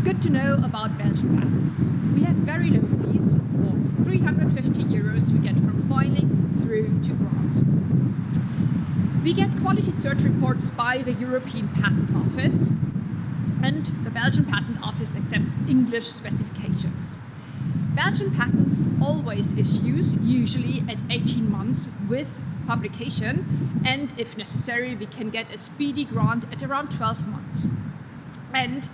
Good to know about Belgian patents. We have very low fees. For 350 euros we get from filing through to grant. We get quality search reports by the European Patent Office, and the Belgian Patent Office accepts English specifications. Belgian patents always issues, usually at 18 months with publication, and if necessary we can get a speedy grant at around 12 months. And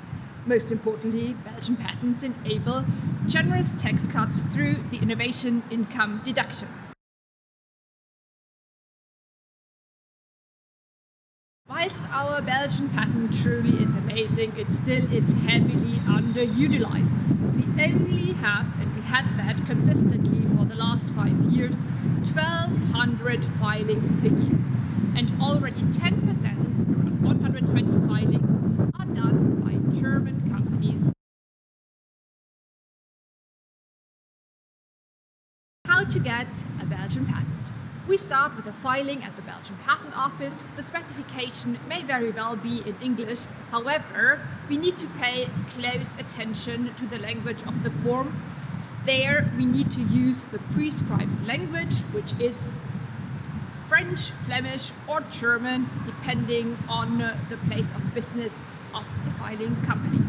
most importantly, Belgian patents enable generous tax cuts through the innovation income deduction. Whilst our Belgian patent truly is amazing, it still is heavily underutilized. We only have, and we had that consistently for the last 5 years, 1,200 filings per year. And already 10%, around 120 filings, are done by German companies. How to get a Belgian patent? We start with a filing at the Belgian Patent Office. The specification may very well be in English. However, we need to pay close attention to the language of the form. There we need to use the prescribed language, which is French, Flemish or German, depending on the place of business of the filing company.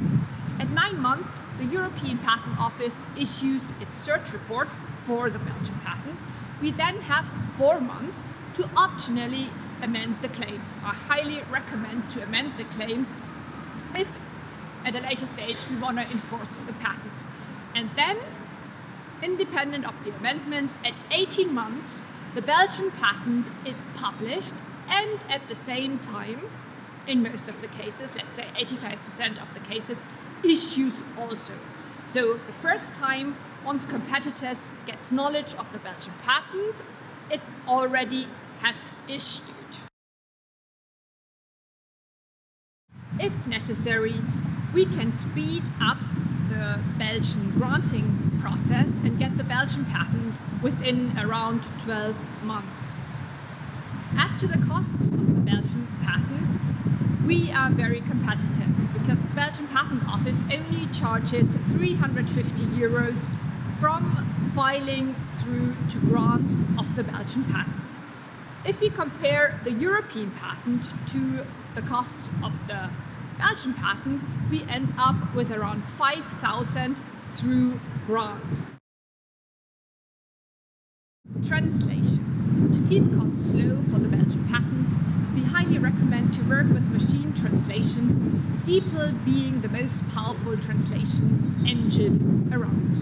At 9 months, the European Patent Office issues its search report for the Belgian patent. We then have 4 months to optionally amend the claims. I highly recommend to amend the claims if at a later stage we want to enforce the patent. And then, independent of the amendments, at 18 months the Belgian patent is published, and at the same time, in most of the cases, let's say 85% of the cases, issues also. So the first time once competitors gets knowledge of the Belgian patent, it already has issued. If necessary, we can speed up the Belgian granting process and get the Belgian patent within around 12 months. As to the costs of the Belgian patent, we are very competitive because the Belgian Patent Office only charges 350 euros from filing through to grant of the Belgian patent. If we compare the European patent to the costs of the Belgian patent, we end up with around 5,000 through grant. Translations. To keep costs low for the Belgian patents, we highly recommend to work with machine translations, DeepL being the most powerful translation engine around.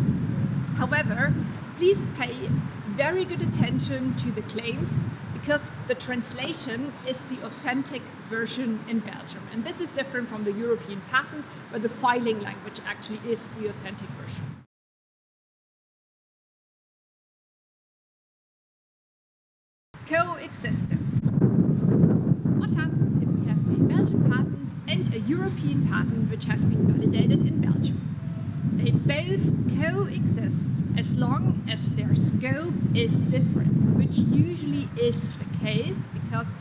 However, please pay very good attention to the claims because the translation is the authentic version in Belgium. And this is different from the European patent, where the filing language actually is the authentic version. Coexistence. What happens if we have a Belgian patent and a European patent which has been validated in Belgium? They both coexist as long as their scope is different, which usually is the case because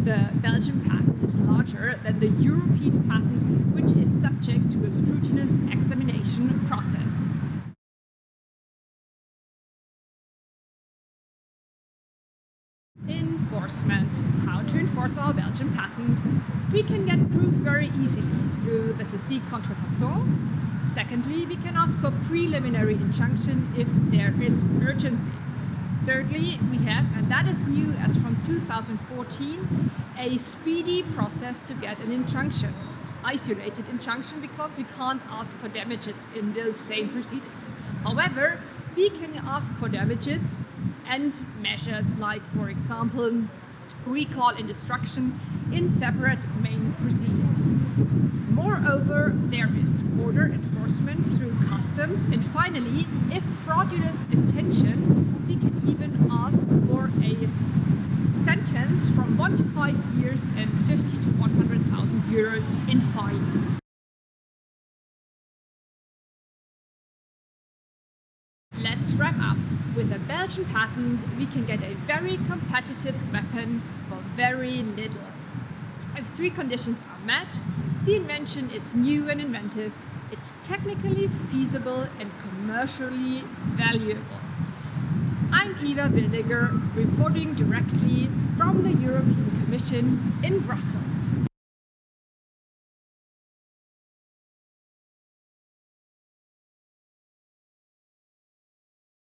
the Belgian patent is larger than the European patent, which is subject to a scrutinous examination process. Enforcement. How to enforce our Belgian patent? We can get proof very easily through the saisie contrefaçon. Secondly, we can ask for preliminary injunction if there is urgency. Thirdly, we have, and that is new as from 2014, a speedy process to get an injunction. Isolated injunction because we can't ask for damages in those same proceedings. However, we can ask for damages and measures like, for example, recall and destruction in separate main proceedings. Moreover, there is border enforcement through customs, and finally, if fraudulent intention, we can even ask for a sentence from 1 to 5 years and 50 to 100,000 euros in fine. Let's wrap up. With a Belgian patent, we can get a very competitive weapon for very little. If 3 conditions are met, the invention is new and inventive, it's technically feasible and commercially valuable. I'm Eva Willnegger, reporting directly from the European Commission in Brussels.